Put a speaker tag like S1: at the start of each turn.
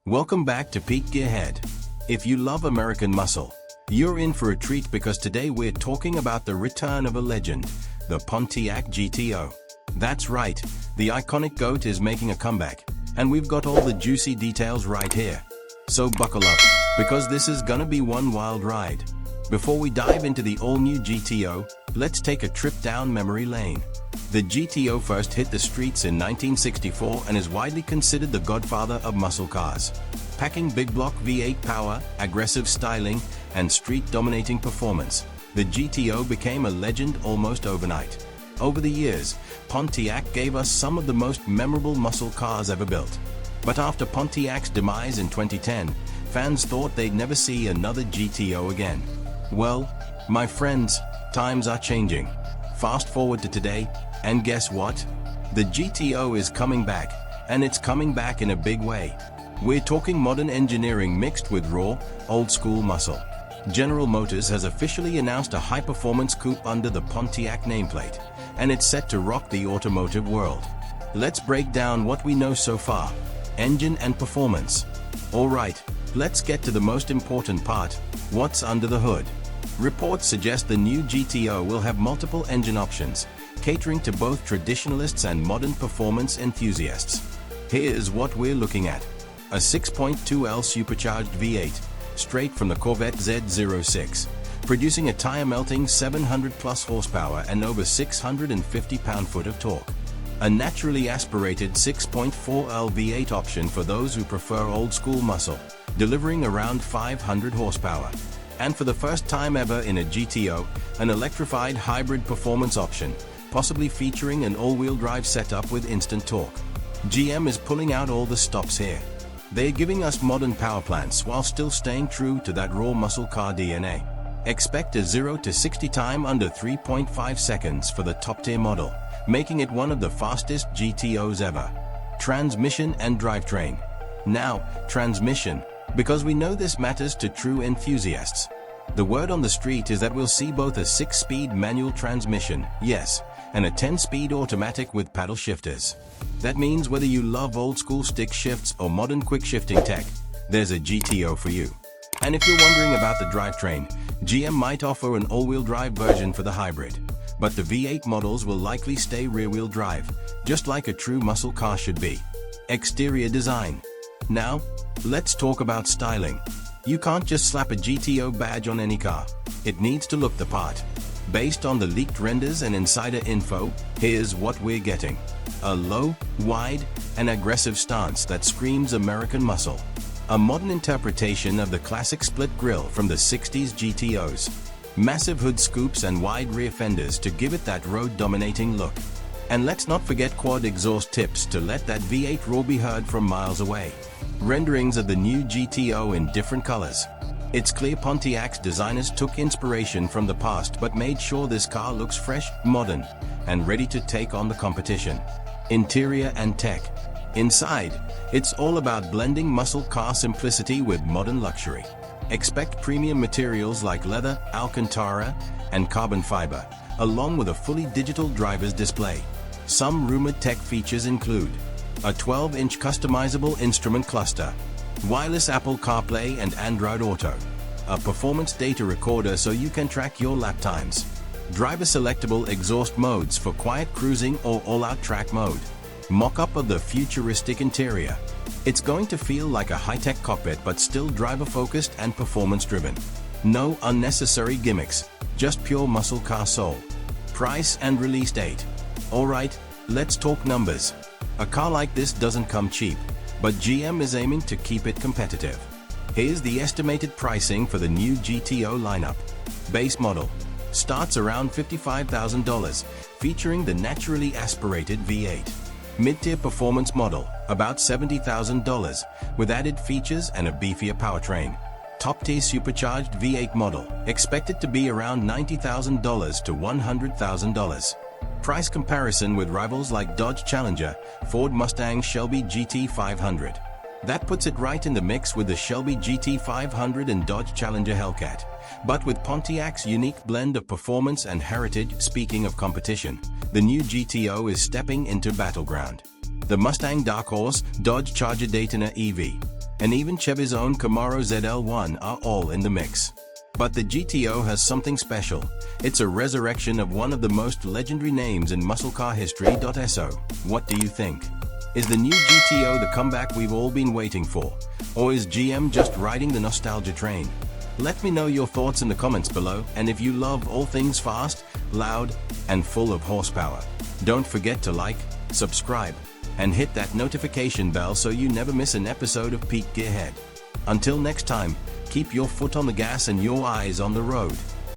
S1: Welcome back to Peak Gearhead. If you love American muscle, you're in for a treat because today we're talking about the return of a legend, the Pontiac GTO. That's right, the iconic GOAT is making a comeback, and we've got all the juicy details right here. So buckle up, because this is gonna be one wild ride. Before we dive into the all-new GTO, let's take a trip down memory lane. The GTO first hit the streets in 1964 and is widely considered the godfather of muscle cars. Packing big block V8 power, aggressive styling, and street-dominating performance, the GTO became a legend almost overnight. Over the years, Pontiac gave us some of the most memorable muscle cars ever built. But after Pontiac's demise in 2010, fans thought they'd never see another GTO again. Well, my friends, times are changing. Fast forward to today, and guess what? The GTO is coming back, and it's coming back in a big way. We're talking modern engineering mixed with raw, old-school muscle. General Motors has officially announced a high-performance coupe under the Pontiac nameplate, and it's set to rock the automotive world. Let's break down what we know so far: engine and performance. Alright, let's get to the most important part: what's under the hood. Reports suggest the new GTO will have multiple engine options, catering to both traditionalists and modern performance enthusiasts. Here's what we're looking at: a 6.2L supercharged V8, straight from the Corvette Z06, producing a tire-melting 700-plus horsepower and over 650 pound-foot of torque. A naturally aspirated 6.4L V8 option for those who prefer old-school muscle, delivering around 500 horsepower. And for the first time ever in a GTO, an electrified hybrid performance option, possibly featuring an all-wheel drive setup with instant torque. GM is pulling out all the stops here. They're giving us modern power plants while still staying true to that raw muscle car DNA. Expect a 0 to 60 time under 3.5 seconds for the top-tier model, making it one of the fastest GTOs ever. Transmission and drivetrain. Now, transmission, because we know this matters to true enthusiasts. The word on the street is that we'll see both a 6-speed manual transmission, yes, and a 10-speed automatic with paddle shifters. That means whether you love old-school stick shifts or modern quick-shifting tech, there's a GTO for you. And if you're wondering about the drivetrain, GM might offer an all-wheel drive version for the hybrid. But the V8 models will likely stay rear-wheel drive, just like a true muscle car should be. Exterior design. Now, let's talk about styling. You can't just slap a GTO badge on any car. It needs to look the part. Based on the leaked renders and insider info, here's what we're getting: a low, wide, and aggressive stance that screams American muscle. A modern interpretation of the classic split grille from the 60s GTOs. Massive hood scoops and wide rear fenders to give it that road-dominating look. And let's not forget quad exhaust tips to let that V8 roar be heard from miles away. Renderings of the new GTO in different colors. It's clear Pontiac's designers took inspiration from the past but made sure this car looks fresh, modern, and ready to take on the competition. Interior and tech. Inside, it's all about blending muscle car simplicity with modern luxury. Expect premium materials like leather, Alcantara, and carbon fiber, along with a fully digital driver's display. Some rumored tech features include a 12-inch customizable instrument cluster, wireless Apple CarPlay and Android Auto, a performance data recorder so you can track your lap times, driver-selectable exhaust modes for quiet cruising or all-out track mode, mock-up of the futuristic interior. It's going to feel like a high-tech cockpit but still driver-focused and performance-driven. No unnecessary gimmicks, just pure muscle car soul. Price and release date. Alright, let's talk numbers. A car like this doesn't come cheap, but GM is aiming to keep it competitive. Here's the estimated pricing for the new GTO lineup. Base model starts around $55,000, featuring the naturally aspirated V8. Mid-tier performance model, about $70,000, with added features and a beefier powertrain. Top-tier supercharged V8 model, expected to be around $90,000 to $100,000. Price comparison with rivals like Dodge Challenger, Ford Mustang Shelby GT500. That puts it right in the mix with the Shelby GT500 and Dodge Challenger Hellcat. But with Pontiac's unique blend of performance and heritage, speaking of competition, the new GTO is stepping into battleground. The Mustang Dark Horse Dodge Charger Daytona EV. and even Chevy's own Camaro ZL1 are all in the mix. But the GTO has something special. It's a resurrection of one of the most legendary names in muscle car history. So, what do you think? Is the new GTO the comeback we've all been waiting for? Or is GM just riding the nostalgia train? Let me know your thoughts in the comments below, and if you love all things fast, loud, and full of horsepower, don't forget to like, subscribe, and hit that notification bell so you never miss an episode of Peak Gearhead. Until next time, keep your foot on the gas and your eyes on the road.